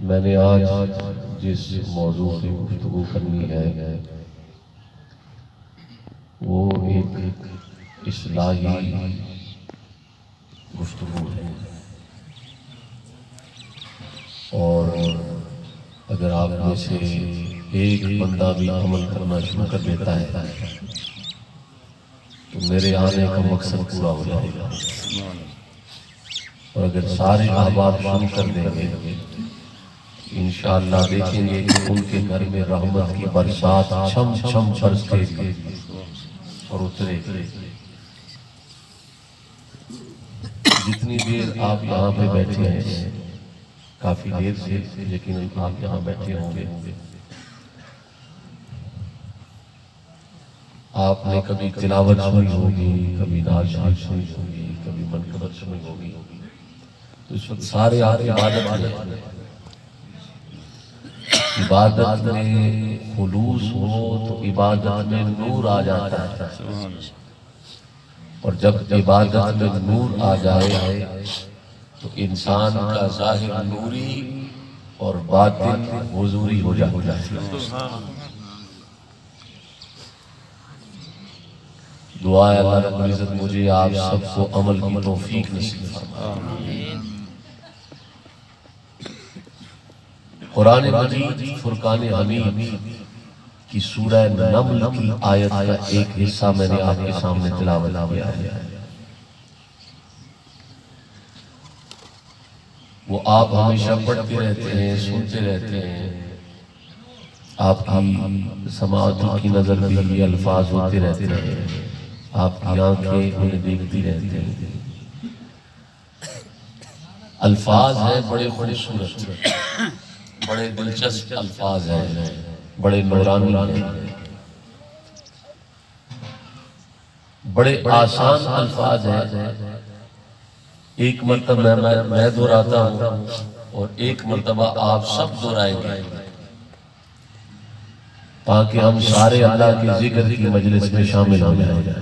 میں نے آج جس موضوع پہ گفتگو کرنی ہے وہ ایک اصلاحی گفتگو ہے، اور اگر آپ میں سے ایک بندہ بھی عمل کرنا شروع کر دیتا ہے تو میرے آنے کا مقصد پورا ہو جائے گا، اور اگر سارے احباب شروع کر دیں گے انشاءاللہ دیکھیں گے کہ ان کے گھر میں رحمت کی برسات چھم چھم برسے گی اور اترے گی۔ جتنی دیر آپ یہاں پہ بیٹھے ہیں، کافی دیر سے لیکن آپ یہاں بیٹھے ہوں گے، آپ نے کبھی تلاوت سنی ہوگی، کبھی نعت شریف سنی ہوگی، کبھی منقبت سنی ہوگی، تو اس وقت سارے آپ عبادت میں خلوص ہو تو عبادت میں نور آ جاتا ہے، اور جب عبادت میں نور آ جائے تو انسان کا ظاہر نوری اور باطن حضوری ہو جاتا ہے۔ دعا ہے اللہ رب العزت مجھے آپ سب کو عمل کی توفیق نصیب فرمائے۔ قرآن مجید فرقان حمید کی سورہ نمل کی آیت کا ایک حصہ میں نے آپ کے سامنے تلاوت کیا ہے، وہ آپ ہمیشہ پڑھتے رہتے ہیں، سنتے رہتے ہیں، آپ کی سماعتوں کی نظر بھی یہ الفاظ ہوتے رہتے ہیں، آپ کی آنکھیں انہیں دیکھتی رہتی ہیں۔ الفاظ ہیں بڑے خوبصورت، بڑے دلچسپ الفاظ ہیں، بڑے نورانی ہیں، بڑے آسان الفاظ ہیں۔ ایک مرتبہ میں دہراتا ہوں اور ایک مرتبہ آپ سب دہرائیں گے تاکہ ہم سارے اللہ کے ذکر کی مجلس میں شامل ہو جائیں۔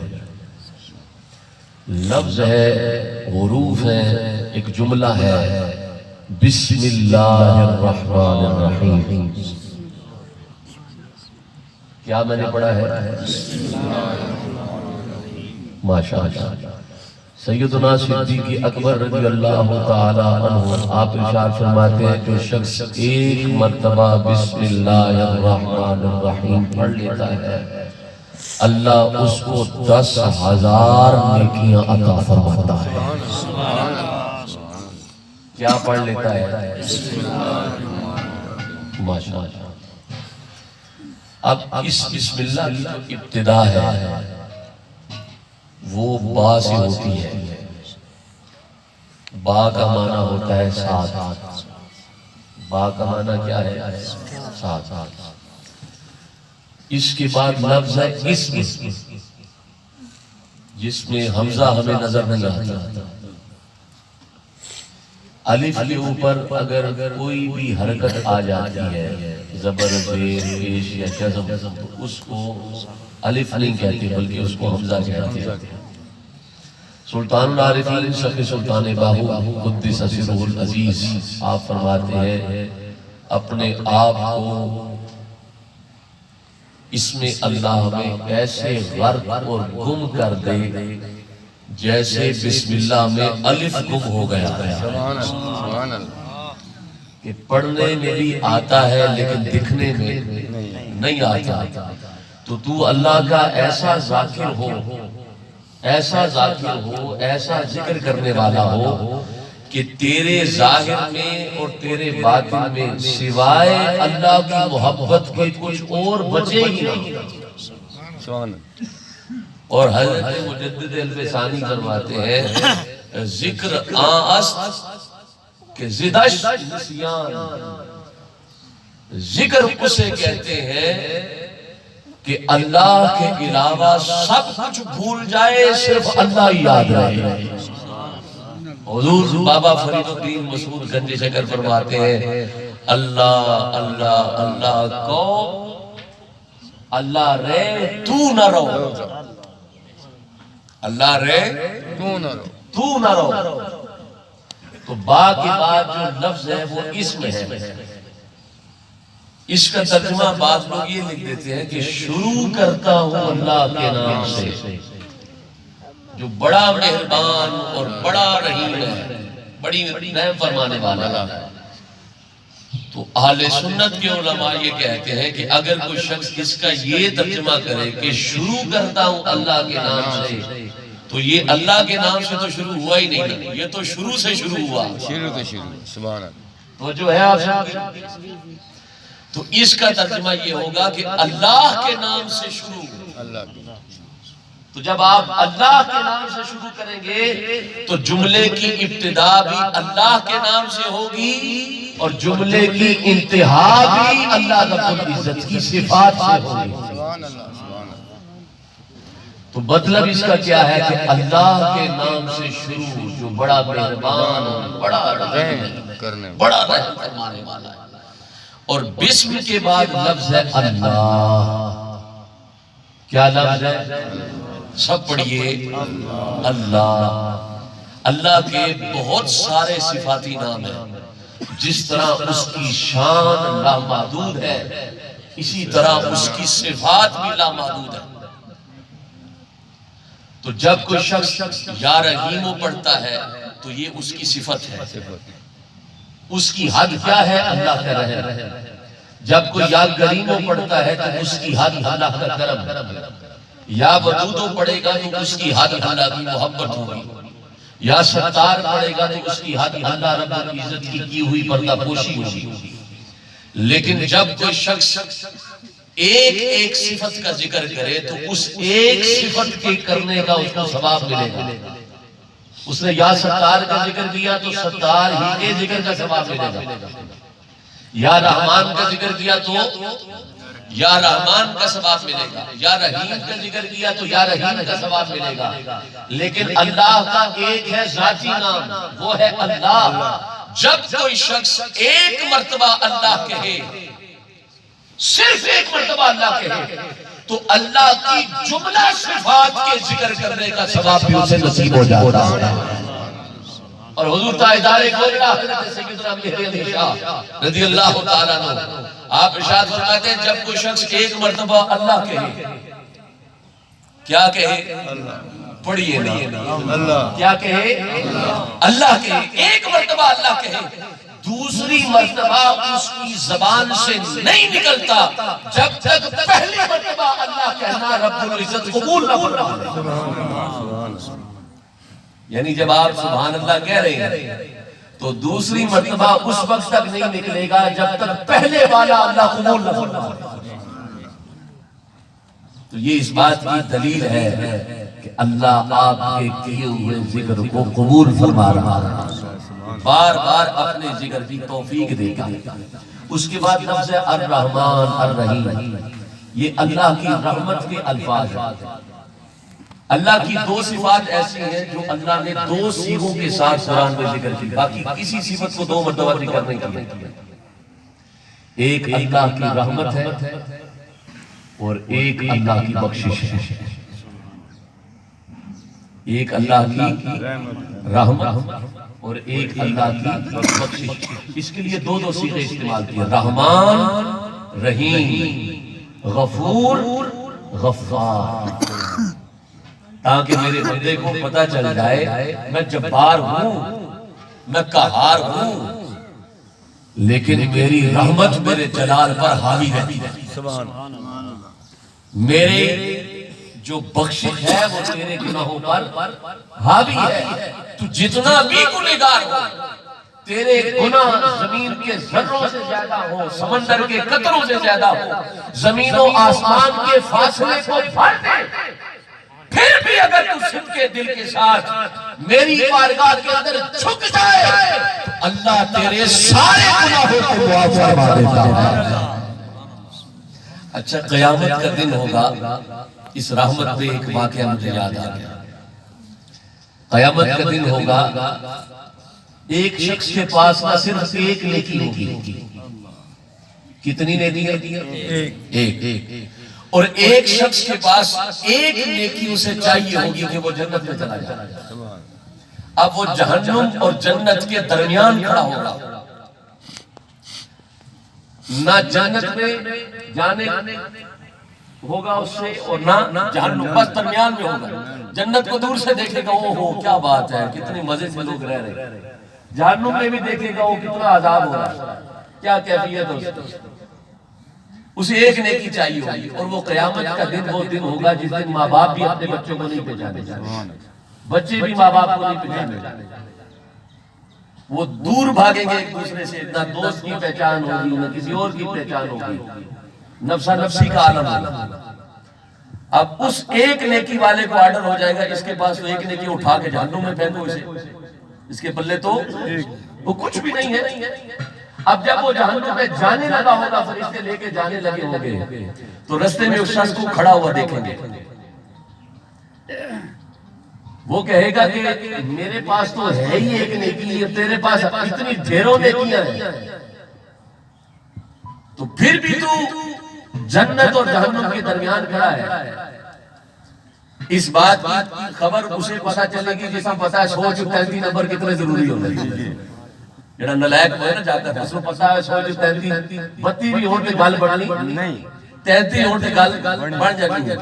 لفظ ہے، حروف ہیں، ایک جملہ ہے، بسم اللہ الرحمن الرحیم۔ کیا میں نے پڑھا ہے؟ ماشاءاللہ۔ سیدنا صدیق اکبر رضی اللہ تعالی عنہ آپ ارشاد فرماتے ہیں جو شخص ایک مرتبہ بسم اللہ الرحمن الرحیم پڑھ لیتا ہے اللہ اس کو 10,000 نیکیاں عطا فرماتا ہے۔ کیا پڑھ لیتا ہے؟ ماشاءاللہ۔ اب اس بسم اللہ کی جو ابتدا ہے وہ با سے ہوتی ہے۔ با کا معنی ہوتا ہے ساتھ، با کا معنی کیا ہے؟ ساتھ۔ اس کے بعد لفظ ہے اسم، جس میں حمزہ ہمیں نظر نہیں آتا۔ الف کے اوپر اگر کوئی بھی حرکت آ جاتی ہے، زبر، زیر، پیش یا جزم، تو اس کو الف نہیں کہتے بلکہ اس کو حمزہ کہتے ہیں۔ سلطان العارفین شیخ سلطان باہو قدس سرہ العزیز آپ فرماتے ہیں اپنے آپ کو اسم اللہ میں ایسے غرق اور گم کر دے جیسے بسم اللہ میں الف گم ہو گیا ہے، کہ پڑھنے میں بھی آتا ہے لیکن دکھنے میں نہیں آتا۔ تو اللہ کا ایسا ذاکر ہو، ایسا ذاکر ہو، ایسا ذکر کرنے والا ہو کہ تیرے ظاہر میں اور تیرے باطن میں سوائے اللہ کی محبت کے کچھ اور بچے ہی نہیں۔ اور حضرت مجدد الفسانی فرماتے ہیں ذکر آن است کہ زدش نسیان، ذکر اسے کہتے ہیں کہ اللہ کے علاوہ سب کچھ بھول جائے صرف اللہ ہی یاد رہے۔ حضور بابا فرید الدین مسعود گنج شکر فرماتے ہیں اللہ اللہ اللہ کو اللہ رے تو نہ رو، اللہ رے تو نہ رو، تو با کے بعد جو لفظ ہے وہ اسم ہے. اس کا ترجمہ بعض لوگ یہ لکھ دیتے ہیں کہ شروع کرتا ہوں اللہ کے نام سے جو بڑا مہربان اور بڑا رحیم ہے، بڑی رحم فرمانے والا ہے. تو اہل سنت کے علماء یہ کہتے ہیں کہ اگر کوئی شخص اس کا یہ ترجمہ کرے کہ شروع کرتا ہوں اللہ کے نام سے، تو یہ اللہ کے نام سے تو شروع ہوا ہی نہیں، یہ تو شروع سے شروع ہوا. سبحان اللہ. تو جو ہے آپ تو اس کا ترجمہ یہ ہوگا کہ اللہ کے نام سے شروع. اللہ کی. تو جب آپ اللہ کے نام سے شروع کریں گے تو جملے کی ابتدا بھی اللہ کے نام سے ہوگی اور جملے کی انتہا بھی اللہ رب العزت کی صفات سے ہوگی. سبحان اللہ. سبحان اللہ. تو مطلب اس کا کیا ہے کہ اللہ کے نام سے شروع جو بڑا مہربان اور بڑا رحیم کرنے بڑا رحم فرمانے والا ہے. اور بسم کے بعد لفظ ہے اللہ. کیا لفظ ہے؟ سب پڑھیے اللہ. اللہ کے بہت سارے صفاتی نام ہیں. جس طرح اس کی شان لامحدود ہے اسی طرح اس کی صفات بھی لامحدود ہے. تو جب کوئی شخص یا رحیم پڑھتا ہے تو یہ اس کی صفت ہے. اس کی حد کیا ہے؟ اللہ کا رحم. جب کوئی یا کریمو پڑھتا ہے تو اس کی حد اللہ کا کرم. یا ودودو پڑھے گا تو اس کی حد اللہ کی محبت ہوگی. یا ستار پڑھے گا تو اس کی حد اللہ رب العزت کی ہوئی پردہ پوشی ہوگی. لیکن جب کوئی شخص ایک ایک صفت کا ذکر کرے تو اس ایک صفت کے کرنے کا اس کو ثواب ملے گا. اس نے یا ستار کا ذکر کیا تو ستار ہی کے ذکر کا ثواب ملے گا. یا رحمان کا ذکر کیا تو یا رحمان کا ثواب ملے گا. یا رحیم کا ذکر کیا تو یا رحیم کا ثواب ملے گا. لیکن اللہ کا ایک ہے ذاتی نام، وہ ہے اللہ. جب کوئی شخص ایک مرتبہ اللہ کہے، صرف ایک مرتبہ اللہ کہے، تو اللہ کی جملہ صفات کے ذکر کرنے کا ثواب بھی اسے نصیب ہو جاتا ہے. اور حضور تاجدار گولڑا حضرت سیدنا مہدی علی شاہ رضی اللہ تعالیٰ عنہ آپ ارشاد فرماتے ہیں جب کوئی شخص ایک مرتبہ اللہ کہے، کیا کہے؟ پڑھیے نا اللہ. کیا کہے؟ اللہ کہے. ایک مرتبہ اللہ کہے، دوسری مرتبہ اس کی زبان سے نہیں نکلتا جب تک پہلی مرتبہ اللہ کہنا رب العزت قبول نہ فرمائے. یعنی جب آپ سبحان اللہ کہہ رہے ہیں تو دوسری مرتبہ اس وقت تک نہیں نکلے گا جب تک پہلے والا اللہ قبول نہ فرمائے. تو یہ اس بات کی دلیل ہے کہ اللہ آپ کے کیے ہوئے ذکر کو قبول فرما رہا ہے، بار بار اپنے ذکر کی توفیق دے گا. اس کے بعد لفظ ہے الرحمن الرحیم. یہ اللہ کی رحمت کے الفاظ ہیں. اللہ کی دو صفات ایسی ہیں جو اللہ نے دو صیغوں کے ساتھ قرآن میں ذکر کی، باقی کسی صفت کو دو مرتبہ ذکر نہیں کیا. ایک اللہ کی رحمت ہے اور ایک اللہ کی بخشش ہے. ایک اللہ کی رحمت اور ایک اللہ کی بخشش. اس کے لیے دو دو صیغے استعمال کیے، رحمان رحیم، غفور غفار، تاکہ میرے بندے کو پتہ چل جائے میں جبار ہوں، میں قہار ہوں، لیکن میری رحمت میرے جلال پر حاوی رہتی ہے. میرے جو بخشش ہے وہ تیرے گناہوں پر حاوی ہے. تو جتنا بھی گنہگار ہو، تیرے گناہ زمین کے ذروں سے زیادہ ہو، سمندر کے قطروں سے زیادہ ہو، زمین و آسمان کے فاصلے کو بھر دے، پھر بھی اگر تو صدق کے دل کے ساتھ میری بارگاہ کے اندر جھک جائے تو اللہ تیرے سارے گناہوں کو معاف فرما دیتا ہے. اچھا قیامت کا دن ہوگا، اس رحمت پہ ایک واقعہ مجھے یاد آ گیا. قیامت کا دن ہوگا، ایک شخص کے پاس نہ صرف ایک نیکی ہوگی. کتنی نیکی ہوگی؟ ایک. اور ایک شخص کے پاس ایک نیکی اسے چاہیے ہوگی کہ وہ جنت میں چلا جائے. اب وہ جہنم اور جنت کے درمیان کھڑا ہوگا، نہ جنت میں جانے ہوگا اس سے اور نہ جہنم، بس درمیان میں ہوگا۔ جنت کو دور سے دیکھے گا، اوہ کیا بات ہے، کتنی مزے سے لوگ رہ رہے ہیں۔ جہنم میں بھی دیکھے گا وہ کتنا عذاب ہو رہا ہے، کیا کیفیت ہے اسے ایک نیکی چاہیے ہوگی۔ اور وہ قیامت کا دن وہ دن ہوگا جس دن ماں باپ بھی اپنے بچوں کو نہیں پہچانے، بچے بھی ماں باپ کو نہیں پہچانے، وہ دور بھاگیں گے ایک دوسرے سے، نہ دوست کی پہچان ہوگی نہ کسی اور کی پہچان ہوگی، نفسا نفسی کا عالم ہوگا۔ اب اس ایک نیکی والے کو آرڈر ہو جائے گا، اس کے پاس تو ایک نیکی اٹھا کے جہنم میں پھینکو اسے، اس کے پلے تو وہ کچھ بھی نہیں ہے۔ اب جب وہ جہنم میں جانے لگا ہوگا، فرشتے لے کے جانے لگے ہوں گے، تو رستے میں اس شخص کو کھڑا ہوا دیکھیں گے، وہ کہے گا کہ میرے پاس تو ہے ہی ایک نیکی، تیرے پاس اتنی ڈھیروں نیکیاں ہیں، تو پھر بھی تو جنت اور جہنم کے درمیان کھڑا ہے۔ اس بات کی خبر اسے پتا چلے گی جیسا پتا ہے 100 نمبر کتنے ضروری ہوتے ہیں۔ جڑا نلائق ہوئے نا جاتا ہے، اس کو پتا ہے 133 32 بھی ہوتے گل بڑھنی نہیں، 33 ہوتے گل بڑھ جاتی ہے۔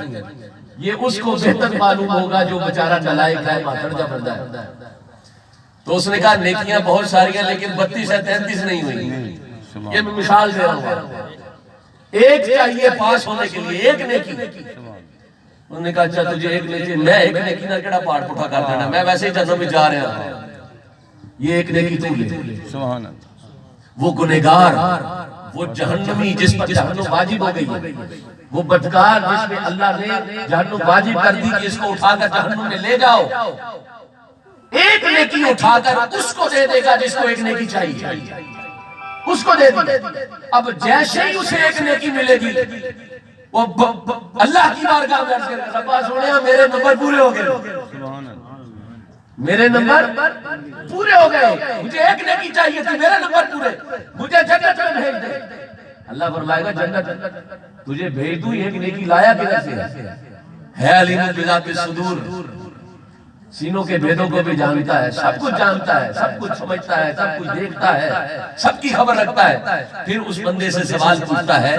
یہ اس کو بہتر معلوم ہوگا جو بیچارہ نلائق ہے، ماتڑجا بندہ ہے۔ تو اس نے کہا نیکیاں بہت ساری ہیں لیکن 32 ہے 33 نہیں ہوئی۔ یہ میں مثال دے رہا ہوں، ایک چاہیے پاس ہونے کے لیے، ایک نیکی۔ انہوں نے کہا اچھا تجھے ایک نیکی، میں ایک نیکی نہ کیڑا پاٹ پٹھا کر دینا، میں ویسے ہی جنم میں جا رہا ہوں، یہ ایک نیکی تو لے۔ سبحان اللہ۔ وہ گنہگار، وہ جہنمی جس پر جہنم واجب ہو گئی، وہ بدکار جس میں اللہ نے جہنم واجب کر دی کہ اس کو اٹھا کر جہنم میں لے جاؤ، ایک نیکی اٹھا کر اس کو دے دے گا جس کو ایک نیکی چاہیے، اس کو دے دے۔ اب جیسے ہی اسے ایک نیکی ملے گی، وہ اللہ کی بارگاہ میں عرض کرے گا ربا سوڑیا میرے نمبر پورے ہو گئے، میرے نمبر پورے ہو گئے، مجھے ایک نیکی چاہیے تھی، میرے نمبر پورے، مجھے جنت میں بھیج دے۔ اللہ فرمائے گا جنت تجھے بھیج دوں، ایک نیکی لایا کدھر سے ہے؟ علیم بذات الصدور، سینوں کے بھیدوں کو بھی جانتا ہے، سب کچھ جانتا ہے، سب کچھ سمجھتا ہے، سب کچھ دیکھتا ہے، سب کی خبر رکھتا ہے۔ پھر اس بندے سے سوال پوچھتا ہے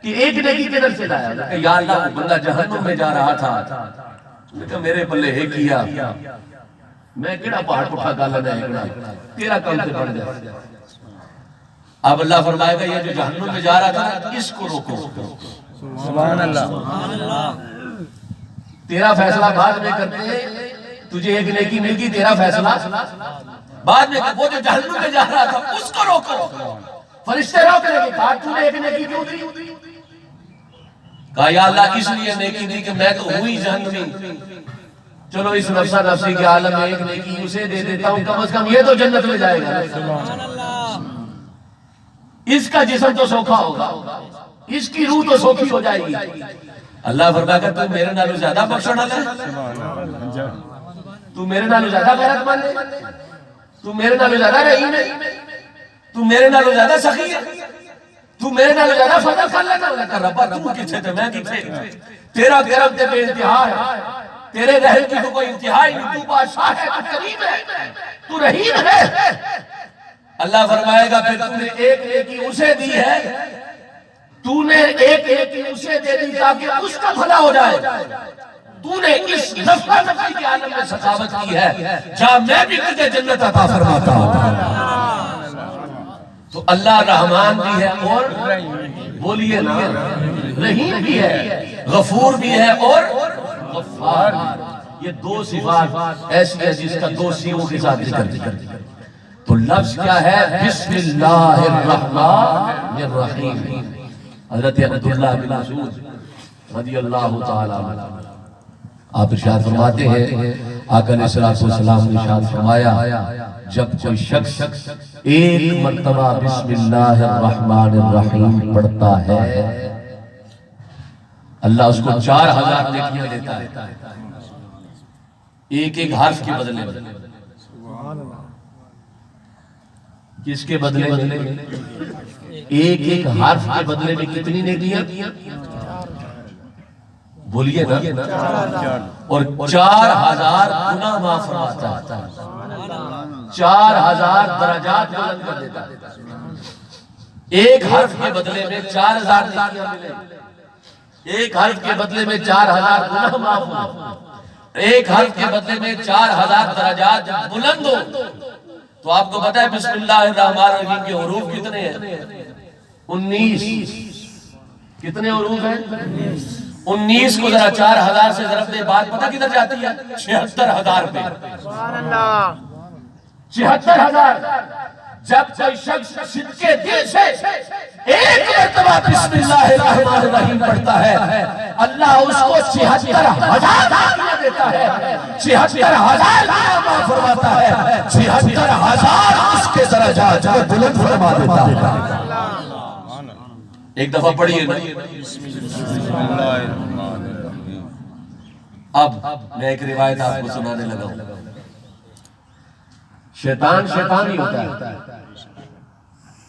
کہ ایک نیکی کدھر سے لایا؟ کہ یا اللہ وہ بندہ جہنم میں جا رہا تھا، کہ میرے پلے ہے کیا، میں کیڑا پہاڑ پٹھا گالا ہے، تیرا کام سے بڑھ جائے۔ اب اللہ فرمائے گا یہ جو جہنم میں جا رہا تھا اس کو روکو، سبحان اللہ۔ تیرا فیصلہ بعد میں کرتے ہیں، تجھے ایک نیکی مل گئی، تیرا فیصلہ بعد میں، وہ جو جہنم میں جا رہا تھا اس کو روکو۔ فرشتے روک لیں گے، کہا تو نے ایک نیکی کیوں دی؟ کہا یا اللہ اس لیے نیکی دی کہ میں تو ہوئی جہنمی، چلو اس نفسا نفسی کے عالم میں ایک نیکی اسے دے دیتا ہوں، کم از کم یہ تو جنت میں جائے گا، اس کا جسم تو سوکھا ہوگا، اس کی روح تو سوکھی ہو جائے گی۔ اللہ فرمائے گا تو میرے نالو زیادہ بخشن والا ہے، تو میرے نالو زیادہ غیرت مند ہے، تو میرے نالو زیادہ رحیم ہے، تو میرے نالو زیادہ سخی ہے، تو میرے نالو زیادہ فضل کر لگا۔ ربا تو کتھے تھے میں کتھے، تیرا کرم تے بے انتہا ہے، تیرے رحم کی تو کوئی انتہا ہی نہیں، تو بادشاہ ہے، تو کریم ہے، تو رحیم ہے۔ اللہ فرمائے گا پھر تو نے ایک نیکی اسے دی ہے، تو نے ایک نیکی اسے دے دی تاکہ اس کا بھلا ہو جائے، تو نے اس نفع نفعی کے عالم میں سخاوت کی ہے، جہاں میں بھی تجھے جنت عطا فرماتا ہوں۔ تو اللہ رحمان بھی ہے اور بولیے نا رحیم بھی ہے، غفور بھی ہے اور غفار۔ یہ دو صفات ایسی ہے جس کا دو سیوں کے ساتھ ذکر دیا۔ تو لفظ کیا ہے؟ بسم اللہ الرحمن الرحیم۔ حضرت عبداللہ بن مسعود رضی اللہ تعالی عنہ آپ ارشاد فرماتے ہیں، آقا علیہ السلام نے ارشاد فرمایا جب کوئی شخص ایک مرتبہ بسم اللہ الرحمن الرحیم پڑھتا ہے اللہ اس کو 4000 نیکیاں دیتا ہے، ایک ایک حرف کے بدلے میں۔ کس کے بدلے میں؟ ایک ایک حرف کے بدلے میں کتنی نیکیاں؟ بولیے نا، اور 4000 گناہ معاف فرماتا ہے، 4000 درجات بلند کر دیتا ہے۔ ایک حرف کے بدلے میں 4000 نیکیاں ملے، ایک حرف کے بدلے میں 4000 گناہ معاف ہو، ایک حرف کے بدلے میں 4000 درجات بلند ہو۔ تو آپ کو پتا ہے بسم اللہ الرحمن الرحیم کے حروف کتنے ہیں؟ 19۔ کتنے حروف ہیں؟ 19 کو ذرا 4000 سے ضرب دے، بات پتہ کدھر جاتی ہے؟ 76000 پہ۔ 76000۔ جب کوئی شخص صدقے دل سے ایک مرتبہ بسم اللہ الرحمن الرحیم پڑھتا ہے، اللہ اس کو 76000 نیکیاں دیتا ہے، 76000 گناہ معاف فرماتا ہے، 76000 اس کے درجات کو بلند فرما دیتا ہے۔ ایک دفعہ پڑھیے نا۔ اب میں ایک روایت آپ کو سنانے لگا ہوں۔ شیطان شیطان ہی ہوتا ہے،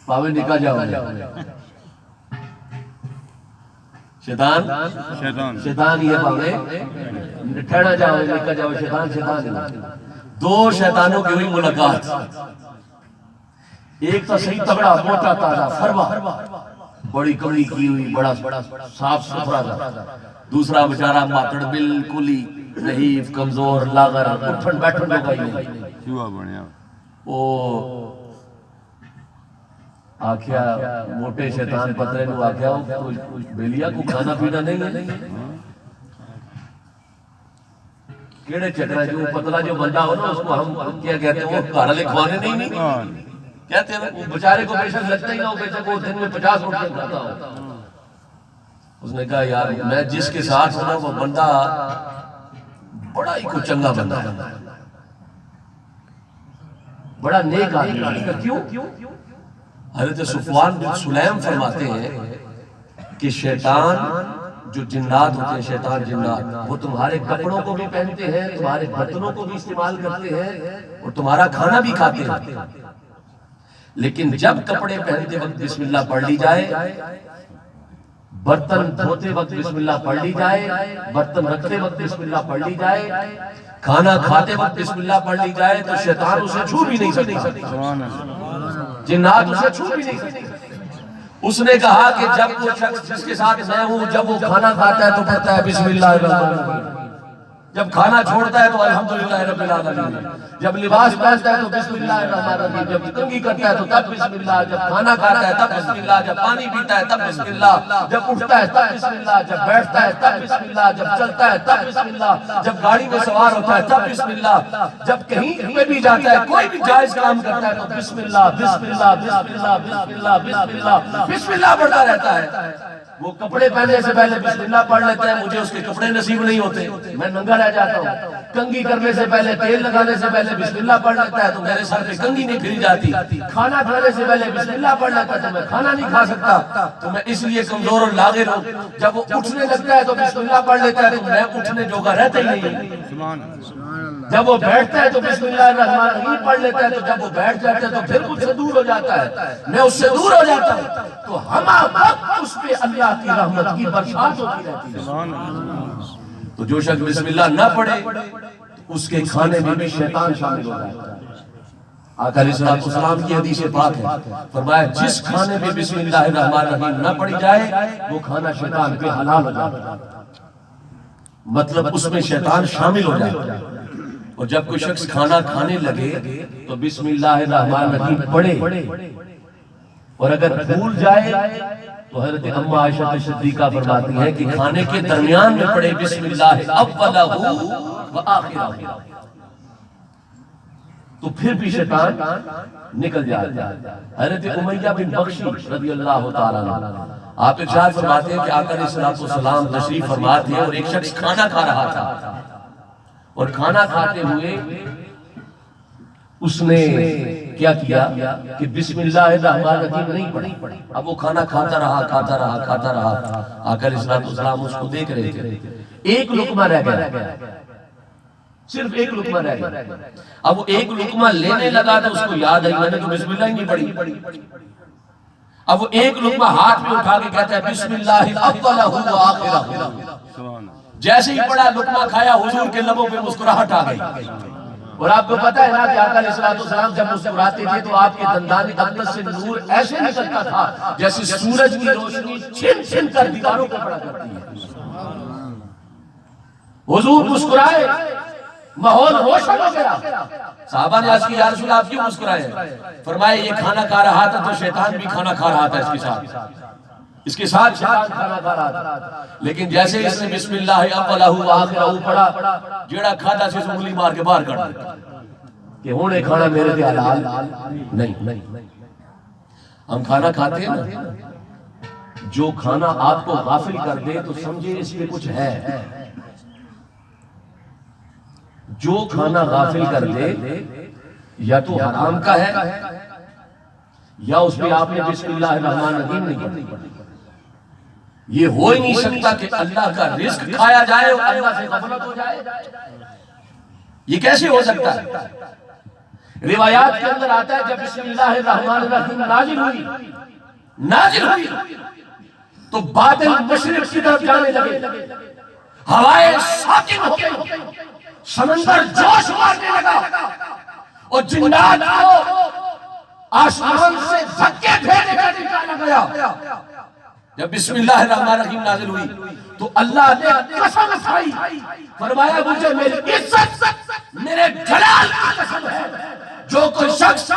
پاوے نکا جاؤ، شیطان شیطان ہی ہے، پاوے ٹھہرا جاؤ نکا جاؤ، شیطان شیطان ہی۔ دو شیطانوں کی ہوئی ملاقات، ایک تو صحیح تگڑا موٹا تازہ فروا، بڑی کڑی کی ہوئی، بڑا صاف ستھرا تھا۔ دوسرا بیچارہ ماتڑ بالکل ہی ضعیف کمزور لاغر، اٹھن بیٹھن کو کہیں نہیں۔ وہ آکھیا موٹے شیطان پترے نو آکھیا بیلیا کو کھانا پینا نہیں ہے؟ کیڑے چکرہ جو پتلا جو بندہ ہو نا اس کو ہم کیا کہتے ہیں، وہ گھر لے کھوانے نہیں کہتے ہیں، وہ بچارے کو بے شک لگتا ہی نہ ہو، بے شک وہ دن میں 50 روٹیاں کھاتا ہو۔ اس نے کہا یار میں جس کے ساتھ ہونا وہ بندہ بڑا ہی کو چنگا بندہ ہے، بڑا نیک آدمی ہے۔ کیوں؟ حضرت صفوان بن سلیم فرماتے ہیں کہ شیطان جو جنات ہوتے ہیں، شیطان جنات، وہ تمہارے کپڑوں کو بھی پہنتے ہیں، تمہارے برتنوں کو بھی استعمال کرتے ہیں، اور تمہارا کھانا بھی کھاتے ہیں، لیکن جب کپڑے پہنتے وقت بسم اللہ پڑھ لی جائے، برتن دھوتے وقت بسم اللہ پڑھ لی جائے، برتن رکھتے وقت بسم اللہ پڑھ لی جائے، کھانا کھاتے وقت بسم اللہ پڑھ لی جائے، تو شیطان اسے چھو بھی نہیں سکتا، جنات اسے چھو بھی نہیں سکتے۔ اس نے کہا کہ جب وہ شخص جس کے ساتھ میں ہوں، جب وہ کھانا کھاتا ہے تو پڑھتا ہے بسم اللہ الرحمن الرحیم، جب کھانا چھوڑتا ہے تو الحمدللہ رب العالمین، جب لباس پہنتا ہے تو بسم اللہ الرحمن الرحیم، جب کنگھی کرتا ہے تو تب بسم اللہ، جب کھانا کھاتا ہے تب بسم اللہ، جب پانی پیتا ہے تب بسم اللہ، جب اٹھتا ہے تب بسم اللہ، جب بیٹھتا ہے تب بسم اللہ، جب چلتا ہے تب بسم اللہ، جب گاڑی میں سوار ہوتا ہے تب بسم اللہ، جب کہیں پہ بھی جاتا ہے کوئی بھی جائز کام کرتا ہے تو بسم اللہ بسم اللہ بسم اللہ بسم اللہ بسم اللہ بسم اللہ پڑھتا رہتا ہے۔ وہ کپڑے پہننے سے پہلے بسم اللہ پڑھ لیتا ہے، مجھے اس کے کپڑے نصیب نہیں ہوتے، میں ننگا رہ جاتا ہوں۔ کنگھی کرنے سے پہلے، تیل لگانے سے پہلے بسم اللہ پڑھ لیتا ہے تو میرے سر پہ کنگھی نہیں پھری جاتی۔ کھانا کھانے سے پہلے بسم اللہ پڑھ لیتا ہے تو میں کھانا نہیں کھا سکتا، تو میں اس لیے کمزور اور لاغر ہوں۔ جب وہ اٹھنے لگتا ہے تو بسم اللہ پڑھ لیتا ہے تو میں اٹھنے جوگا رہتا ہی نہیں۔ جب وہ بیٹھتا ہے تو بسم اللہ الرحمن الرحیم پڑھ لیتا ہے، تو جب وہ بیٹھ جاتا ہے تو پھر مجھ سے دور ہو جاتا ہے، میں اس سے دور ہو جاتا ہوں، تو ہم وقت اس پہ اللہ کی رحمت کی برسات ہوتی رہتی ہے۔ تو جو شخص بسم اللہ نہ پڑھے اس کے کھانے میں بھی شیطان شامل ہو جاتا ہے۔ آقا علیہ السلام کی حدیث پاک ہے، فرمایا جس کھانے میں بسم اللہ الرحمن الرحیم نہ پڑھی جائے وہ کھانا شیطان پہ حلال ہو جاتا ہے، مطلب اس میں شیطان شامل ہو جاتا ہے۔ اور جب کوئی شخص کھانا کھانے لگے تو بسم اللہ الرحمن الرحیم پڑھے، اور اگر بھول جائے تو حضرت ام عائشہ صدیقہ فرماتی ہیں کہ کھانے کے درمیان میں پڑھے بسم اللہ اولہ و آخرہ، تو پھر بھی شیطان نکل جاتا ہے۔ حضرت امیہ بن بخشی رضی اللہ تعالیٰ عنہ آپ ارشاد فرماتے ہیں کہ آقا علیہ السلام تشریف فرما تھے اور ایک شخص کھانا کھا رہا تھا، اور کھانا کھاتے ہوئے اس نے کیا کیا کہ بسم اللہ الرحمن الرحیم نہیں پڑھی۔ اب وہ کھانا کھاتا رہا کھاتا رہا کھاتا رہا، آقا علیہ السلام اس کو دیکھ رہے تھے، ایک لقمہ رہ گیا، صرف ایک لقمہ رہ گیا۔ اب وہ ایک لقمہ لینے لگا تو اس کو یاد آئی میں نے تو بسم اللہ ہی نہیں پڑھی۔ اب وہ ایک لقمہ ہاتھ میں اٹھا کے کہتا ہے بسم اللہ اولہ و آخرہ، جیسے ہی پڑا لقمہ کھایا حضور کے لبوں پہ مسکراہٹ آ گئی. اور آپ کو پتہ ہے نا کہ آقا علیہ السلام جب مسکراتے تھے تو آپ کے دندان اقدس سے نور ایسے نکلتا تھا جیسے سورج کی روشنی چھن چھن کر دیواروں پر پڑا کرتی ہے. حضور مسکرائے، ماحول روشن ہو گیا. صحابہ نے عرض کی یا رسول آپ کیوں مسکرائے؟ فرمایا یہ کھانا کھا رہا تھا تو شیطان بھی کھانا کھا رہا تھا اس کے ساتھ شیطان کھانا کھا رہا تھا. لیکن جیسے اس نے بسم اللہ اولہ و آخرہ پڑھا، جیڑا کھادا سے انگلی مار کے باہر کر دیا کہ ہونے کھانا میرے لیے حلال نہیں. ہم کھانا کھاتے ہیں نا، جو کھانا آپ کو غافل کر دے تو سمجھے اس پہ کچھ ہے. جو کھانا غافل کر دے یا تو حرام کا ہے یا اس پہ آپ نے بسم اللہ الرحمن الرحیم نہیں پڑھی. یہ ہو ہی نہیں سکتا کہ اللہ کا رزق کھایا جائے اور اللہ سے غفلت ہو جائے. یہ کیسے ہو سکتا ہے؟ روایات کے اندر آتا ہے جب بسم اللہ الرحمن الرحیم نازل ہوئی تو بادل مشرق کی طرف جانے لگے، ہوائیں ساکن ہو گئی، سمندر جوش مارنے لگا اور جنات کو آسمان سے دھکے پھیرنے کا نکالا گیا. جب بسم اللہ الرحمن الرحیم نازل ہوئی تو اللہ نے قسم کھائی، فرمایا مجھے میری عزت میرے جلال کی قسم ہے جو کوئی شخص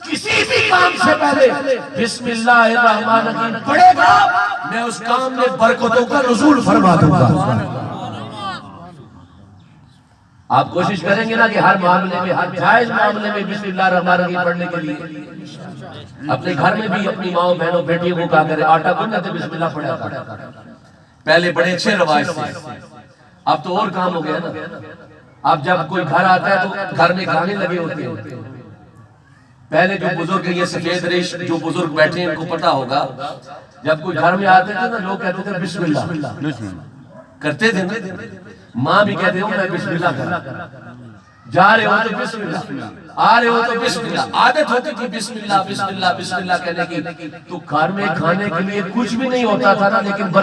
کسی بھی کام سے پہلے بسم اللہ الرحمن الرحیم پڑھے گا میں اس کام میں برکتوں کا نزول فرما دوں گا. آپ کوشش کریں گے نا کہ ہر معاملے میں، ہر جائز معاملے میں بسم اللہ الرحمن الرحیم پڑھنے کے لیے اپنے گھر میں بھی اپنی ماں بہنوں بیٹیوں کو کہا کرے آٹا گوندھنا تو بسم اللہ پڑھا کرے. پہلے بڑے اچھے رواج تھے، اب تو اور کام ہو گیا نا. اب جب کوئی گھر آتا ہے تو گھر میں کھانے لگے ہوتے ہیں. پہلے جو بزرگ یہ سفید ریش جو بزرگ بیٹھے ہیں ان کو پتا ہوگا، جب کوئی گھر میں آتے تھے نا لوگ کہتے تھے بسم اللہ کرتے تھے نا. ماں بھی کہتے ہوں میں بسم اللہ کرا، جا رہے ہو تو بسم اللہ، آ رہے ہو تو بسم اللہ. عادت ہوتی تھی بسم اللہ بسم اللہ بسم اللہ کہنے کی. تو گھر میں کھانے کے لیے کچھ بھی نہیں ہوتا تھا نا، لیکن